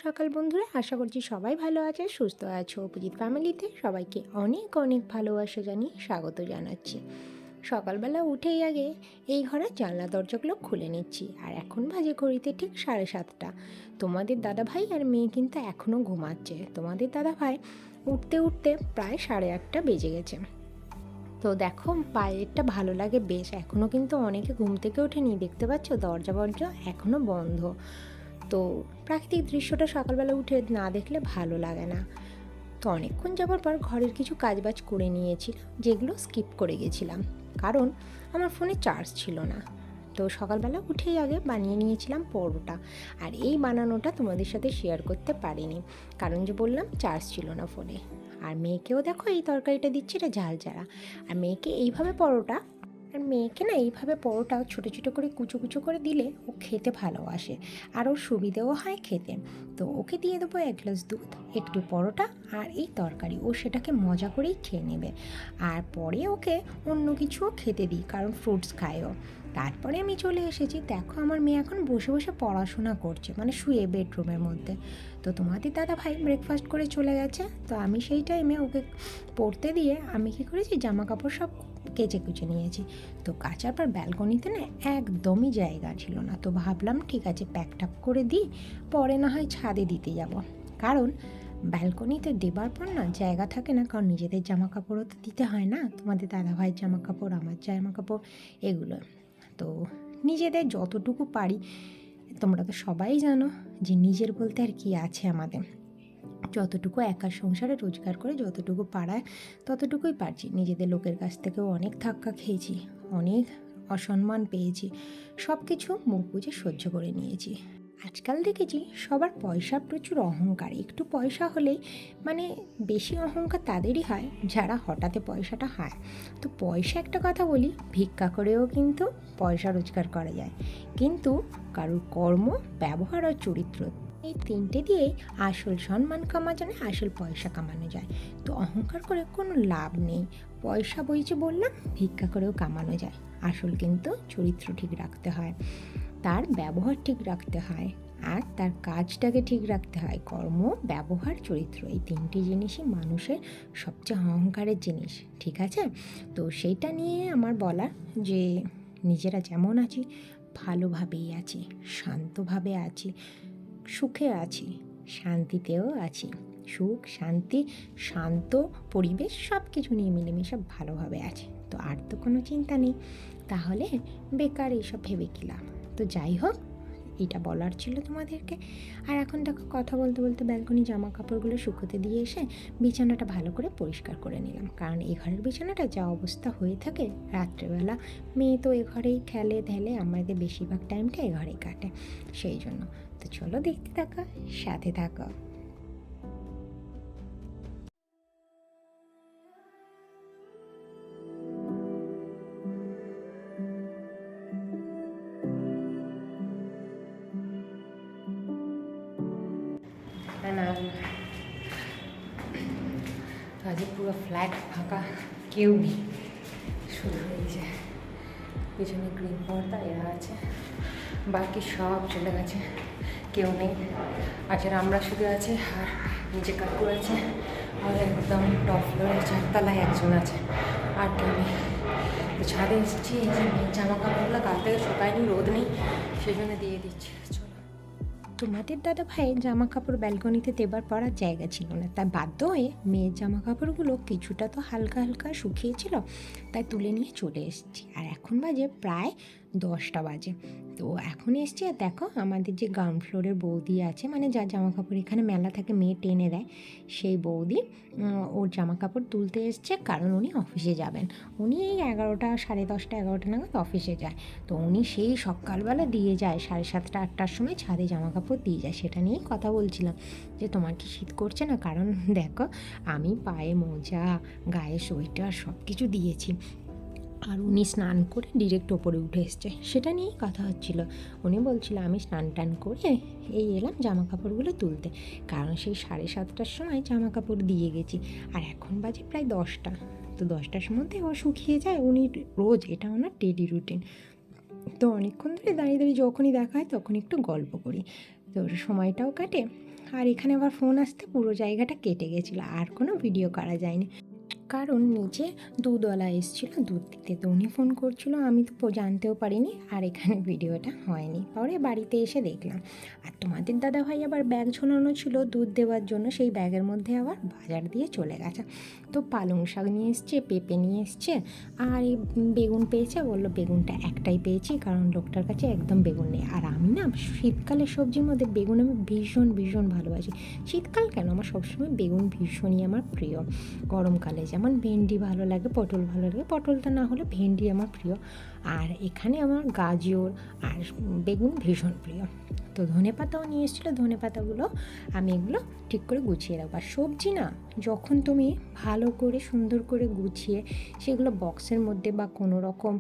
সকাল বন্ধুরা, আশা করছি সবাই ভালো আছে, সুস্থ আছো। অপোজিট ফ্যামিলিতে সবাইকে অনেক অনেক ভালোবাসা জানিয়ে স্বাগত জানাচ্ছি। সকালবেলা উঠেই আগে এই ঘরের জানলা দরজাগুলো খুলে নিচ্ছি, আর এখন বাজে ঘড়িতে ঠিক 7:30। তোমাদের দাদাভাই আর মেয়ে কিন্তু এখনও ঘুমাচ্ছে। তোমাদের দাদাভাই উঠতে উঠতে প্রায় 8:30 বেজে গেছে। তো দেখো পায়েরটা ভালো লাগে বেশ, এখনও কিন্তু অনেকে ঘুম থেকে ওঠেনি, দেখতে পাচ্ছ দরজা এখনও বন্ধ। তো প্রাকৃতিক দৃশ্যটা সকালবেলা উঠে না দেখলে ভালো লাগে না। তো অনেকক্ষণ যাবার পর ঘরের কিছু কাজবাজ করে নিয়েছিলাম, যেগুলো স্কিপ করে গেছিলাম কারণ আমার ফোনে চার্জ ছিল না। তো সকালবেলা উঠেই আগে বানিয়ে নিয়েছিলাম পরোটা, আর এই বানানোটা তোমাদের সাথে শেয়ার করতে পারিনি কারণ যে বললাম চার্জ ছিল না ফোনে। আর মেয়েকেও দেখো এই তরকারিটা দিচ্ছি, এটা ঝাল ছাড়া। আর মেয়েকে এইভাবে পরোটা ছোটো ছোটো করে কুচো কুচো করে দিলে ও খেতে ভালোবাসে, আর ওর সুবিধেও হয় খেতে। তো ওকে দিয়ে দেবো 1 গ্লাস দুধ, একটু পরোটা আর এই তরকারি। ও সেটাকে মজা করেই খেয়ে নেবে। আর পরে ওকে অন্য কিছুও খেতে দিই, কারণ ফ্রুটস খায় ও। তারপরে আমি চলে এসেছি, দেখো আমার মেয়ে এখন বসে বসে পড়াশোনা করছে, মানে শুয়ে বেডরুমের মধ্যে। তো তোমাদের দাদা ভাই ব্রেকফাস্ট করে চলে গেছে। তো আমি সেই টাইমে ওকে পড়তে দিয়ে আমি কী করেছি, জামা কাপড় সব কেচে কুচে নিয়েছি। তো কাচার পর ব্যালকনিতে না একদমই জায়গা ছিল না, তো ভাবলাম ঠিক আছে প্যাক ট্যাপ করে দিই, পরে না হয় ছাদে দিতে যাব। কারণ ব্যালকনিতে দেবার পর না জায়গা থাকে না, কারণ নিজেদের জামা কাপড়ও তো দিতে হয় না, তোমাদের দাদাভাইয়ের জামা কাপড়, আমার জামা কাপড়, এগুলো। তো নিজেদের যতটুকু পারি, তোমরা তো সবাই জানো যে নিজের বলতে আর কি আছে আমাদের। যতটুকু একা সংসারে রোজগার করে যতটুকু পারায় ততটুকুই পারছি। নিজেদের লোকের কাছ থেকেও অনেক ধাক্কা খেয়েছি, অনেক অসম্মান পেয়েছি, সব কিছু মুখ বুজে সহ্য করে নিয়েছি। আজকাল দেখেছি সবার পয়সার প্রচুর অহংকার, একটু পয়সা হলেই মানে বেশি অহংকার তাদেরই হয় যারা হঠাৎ পয়সাটা হয়। তো পয়সা একটা কথা বলি, ভিক্ষা করেও কিন্তু পয়সা রোজগার করা যায়, কিন্তু কারোর কর্ম, ব্যবহার আর চরিত্র, এই তিনটে দিয়েই আসল সম্মান কামানো যায়, আসল পয়সা কামানো যায়। তো অহংকার করে কোনো লাভ নেই। পয়সা বইছে বললাম, ভিক্ষা করেও কামানো যায়, আসল কিন্তু চরিত্র ঠিক রাখতে হয়, তার ব্যবহার ঠিক রাখতে হয়, আর তার কাজটাকে ঠিক রাখতে হয়। কর্ম, ব্যবহার, চরিত্র, এই তিনটি জিনিসই মানুষের সবচেয়ে অহংকারের জিনিস, ঠিক আছে? তো সেইটা নিয়ে আমার বলা যে নিজেরা যেমন আছি ভালোভাবেই আছি, শান্তভাবে আছি, সুখে আছি, শান্তিতেও আছি। সুখ, শান্তি, শান্ত পরিবেশ সব কিছু নিয়ে মিলেমিশে ভালোভাবে আছে। তো আর তো কোনো চিন্তা নেই, তাহলে বেকার এইসব ভেবে কী লাভ? তো যাই হোক, এটা বলার ছিল তোমাদেরকে। আর এখন দেখো কথা বলতে বলতে ব্যালকনি জামা কাপড়গুলো শুকোতে দিয়ে এসে বিছানাটা ভালো করে পরিষ্কার করে নিলাম, কারণ এই ঘরের বিছানাটা যা অবস্থা হয়ে থাকে রাত্রেবেলা, মেয়ে তো এ ঘরেই খেলে ঢেলে, আমাদের বেশিরভাগ টাইমটা এ ঘরেই কাটে, সেই জন্য। তো চলো দেখতে থাকো, সাথে থাকো। না, আজ পুরো ফ্ল্যাট ফাঁকা, কেউ নেই, শুধু এই যে পিছনে গ্রিন পর্দা এরা আছে, বাকি সব চলে গেছে, কেউ নেই। আজকে আমরা শুধু আছি, আর নিচে কাকু আছে, আর একদম টপ ফ্লোরে 4তলায় একজন আছে, আর কেউ নেই। তো ছাদে এসেছি, এই যে জামা কাপড়গুলো কাল থেকে শুকায়নি, রোদ নেই, সেই জন্য দিয়ে দিচ্ছি। তোমাদের দাদা ভাইয়ের জামা কাপড় ব্যালকনিতে দেবার পর আর জায়গা ছিল না, তাই বাধ্য হয়ে মেয়ের জামা কাপড়গুলো কিছুটা তো হালকা হালকা শুকিয়েছিল, তাই তুলে নিয়ে চলে এসেছি। আর এখন বাজে প্রায় 10টা বাজে। তো এখন এসছি, আর দেখো আমাদের যে গ্রাউন্ড ফ্লোরের বৌদি আছে, মানে যার জামা কাপড় এখানে মেলা থাকে মেয়ে টেনে দেয়, সেই বৌদি ওর জামা কাপড় তুলতে এসছে, কারণ উনি অফিসে যাবেন। উনি এই 11টা, 10:30, 11টা নাগাদ অফিসে যায়। তো উনি সেই সকালবেলা দিয়ে যায়, 7:30, 8টার সময় ছাদে জামা কাপড় দিয়ে যায়। সেটা নিয়েই কথা বলছিলাম যে তোমার কি শীত করছে না, কারণ দেখো আমি পায়ে মোজা, গায়ে সোয়েটার সব কিছু দিয়েছি, আর উনি স্নান করে ডিরেক্ট ওপরে উঠে এসছে, সেটা নিয়েই কথা হচ্ছিল। উনি বলছিল আমি স্নান টান করে এই এলাম জামা কাপড়গুলো তুলতে, কারণ সেই 7:30টার সময় জামা কাপড় দিয়ে গেছি, আর এখন বাজে প্রায় 10টা। তো 10টার মধ্যে ও শুকিয়ে যায়, উনি রোজ, এটা ওনার ডেলি রুটিন। তো অনেকক্ষণ ধরে দাঁড়িয়ে দাঁড়িয়ে যখনই দেখা হয় তখন একটু গল্প করি, তো সময়টাও কাটে, আর এখানে আবার ফোন আসতে পুরো জায়গাটা কেটে গেছিলো, আর কোনো ভিডিও করা যায়নি, কারণ নিচে দুধওয়ালা এসেছিলো দুধ দিতে, তো উনি ফোন করছিলো, আমি তো জানতেও পারিনি, আর এখানে ভিডিওটা হয়নি। পরে বাড়িতে এসে দেখলাম। আর তোমাদের দাদাভাই আবার ব্যাগ ঝোলানো ছিল দুধ দেওয়ার জন্য, সেই ব্যাগের মধ্যে আবার বাজার দিয়ে চলে গেছে। তো পালং শাক নিয়ে এসছে, পেঁপে নিয়ে এসছে, আর এই বেগুন পেয়েছে, বললো বেগুনটা একটাই পেয়েছি কারণ লোকটার কাছে একদম বেগুন নেই। আর আমি না শীতকালের সবজির মধ্যে বেগুন আমি ভীষণ ভীষণ ভালোবাসি। শীতকাল কেন, আমার সবসময় বেগুন ভীষণই আমার প্রিয়। গরমকালে যেমন ভেন্ডি ভালো লাগে, পটল ভালো লাগে, পটলটা না হলে ভেন্ডি আমার প্রিয়। আর এখানে আমার গাজর আর বেগুন ভীষণ প্রিয়। তো ধনেপাতাও নিয়ে এসেছিলো, ধনেপাতাগুলো আমি এগুলো ঠিক করে গুছিয়ে রাখবো। আর সবজি না যখন তুমি ভালো করে সুন্দর করে গুছিয়ে সেগুলো বক্সের মধ্যে বা কোনো রকম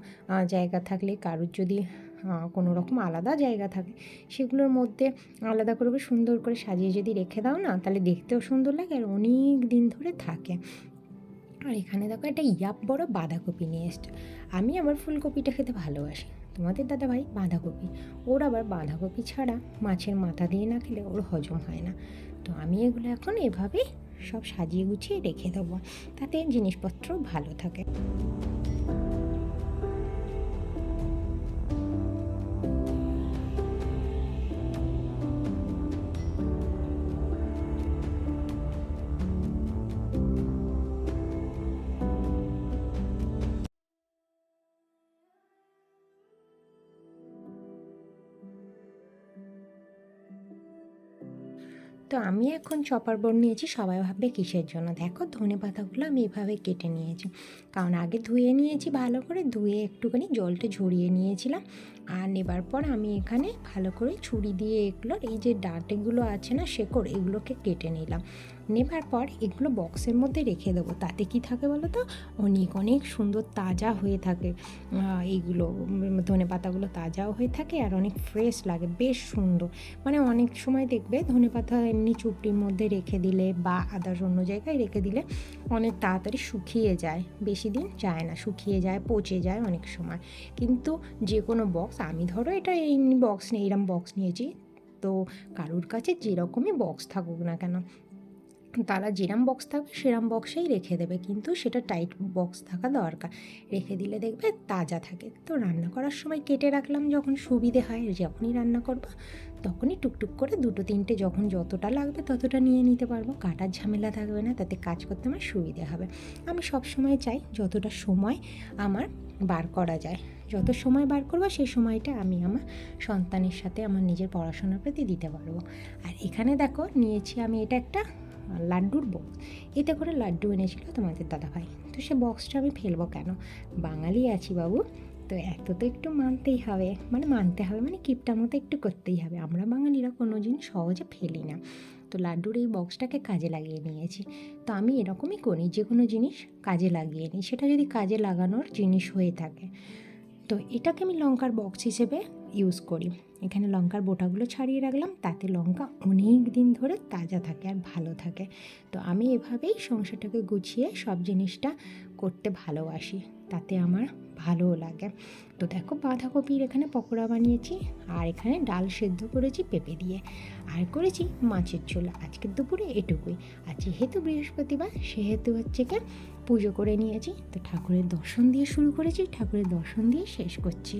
জায়গা থাকলে, কারুর যদি কোনো রকম আলাদা জায়গা থাকে, সেগুলোর মধ্যে আলাদা করে সুন্দর করে সাজিয়ে যদি রেখে দাও না, তাহলে দেখতেও সুন্দর লাগে আর অনেক দিন ধরে থাকে। আর এখানে দেখো একটা ইয়াপ বড় বাঁধাকপি নিয়ে এসছে। আমি আবার ফুলকপিটা খেতে ভালোবাসি, তোমাদের দাদাভাই বাঁধাকপি, ওর আবার বাঁধাকপি ছাড়া মাছের মাথা দিয়ে না খেলে ওর হজম হয় না। তো আমি এগুলো এখন এভাবেই সব সাজিয়ে গুছিয়ে রেখে দেবো, তাতে জিনিসপত্র ভালো থাকে। তো আমি এখন চপার বোর্ড নিয়েছি, সবাই ভাববে কিসের জন্য। দেখো ধনেপাতাগুলো আমি এভাবে কেটে নিয়েছি, কারণ আগে ধুয়ে নিয়েছি, ভালো করে ধুয়ে একটুখানি জলটা ঝরিয়ে নিয়েছিলাম। আর নেবার পর আমি এখানে ভালো করে ছুরি দিয়ে এগুলোর এই যে ডাঁটিগুলো আছে না, শেকড়, এগুলোকে কেটে নিলাম। নেবার পর এগুলো বক্সের মধ্যে রেখে দেবো, তাতে কি থাকে বলো তো, অনেক অনেক সুন্দর তাজা হয়ে থাকে। এইগুলো ধনেপাতাগুলো তাজাও হয়ে থাকে আর অনেক ফ্রেশ লাগে, বেশ সুন্দর। মানে অনেক সময় দেখবে ধনেপাতা এমনি চুপড়ির মধ্যে রেখে দিলে বা আদার্স অন্য জায়গায় রেখে দিলে অনেক তাড়াতাড়ি শুকিয়ে যায়, বেশি দিন যায় না, শুকিয়ে যায়, পচে যায় অনেক সময়। কিন্তু যে কোনো বক্স, আমি ধরো এটা এমনি বক্স নিয়ে এরম বক্স নিয়েছি, তো কারুর কাছে যেরকমই বক্স থাকুক না কেন, তারা যেরম বক্স থাকবে সেরম বক্সেই রেখে দেবে, কিন্তু সেটা টাইট বক্স থাকা দরকার, রেখে দিলে দেখবে তাজা থাকে। তো রান্না করার সময় কেটে রাখলাম, যখন সুবিধে হয়, যখনই রান্না করবো তখনই টুকটুক করে দুটো তিনটে যখন যতটা লাগবে ততটা নিয়ে নিতে পারবো, কাটার ঝামেলা থাকবে না, তাতে কাজ করতে আমার সুবিধে হবে। আমি সব সময় চাই যতটা সময় আমার বার করা যায়, যত সময় বার করবো সেই সময়টা আমি আমার সন্তানের সাথে আমার নিজের পড়াশোনার প্রতি দিতে পারবো। আর এখানে দেখো নিয়েছি আমি এটা একটা লাড্ডুর বক্স, এতে করে লাড্ডু এনেছিল তোমাদের দাদাভাই। তো সে বক্সটা আমি ফেলবো কেন, বাঙালি আছি বাবু, তো এত তো একটু মানতেই হবে, মানে মানতে হবে মানে কিপটা মতো একটু করতেই হবে, আমরা বাঙালিরা কোনো জিনিস সহজে ফেলি না। তো লাড্ডুর এই বক্সটাকে কাজে লাগিয়ে নিয়েছি। তো আমি এরকমই করি, যে কোনো জিনিস কাজে লাগিয়ে নিই, সেটা যদি কাজে লাগানোর জিনিস হয়ে থাকে। তো এটাকে আমি লঙ্কার বক্স হিসেবে ইউজ করি। এখানে লঙ্কার বোটাগুলো ছাড়িয়ে রাখলাম, তাতে লঙ্কা অনেক দিন ধরে তাজা থাকে আর ভালো থাকে। তো আমি এভাবেই সংসারটাকে গুছিয়ে সব জিনিসটা করতে ভালোবাসি, তাতে আমার ভালোও লাগে। তো দেখো বাঁধাকপির এখানে পকোড়া বানিয়েছি, আর এখানে ডাল সেদ্ধ করেছি পেঁপে দিয়ে, আর করেছি মাছের ঝোল। আজকের দুপুরে এটুকুই। আর যেহেতু বৃহস্পতিবার, সেহেতু হচ্ছে কি পুজো করে নিয়েছি, তো ঠাকুরের দর্শন দিয়ে শুরু করেছি, ঠাকুরের দর্শন দিয়ে শেষ করছি।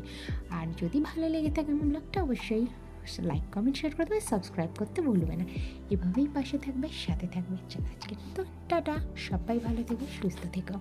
আর যদি ভালো লেগে থাকে আমার ব্লগটা, অবশ্যই লাইক কমেন্ট শেয়ার করে দেবে, সাবস্ক্রাইব করতে ভুলবে না। এভাবেই পাশে থাকবে, সাথে থাকবে। চলো আজকে তো টাটা, সবাই ভালো থেকো, সুস্থ থেকো।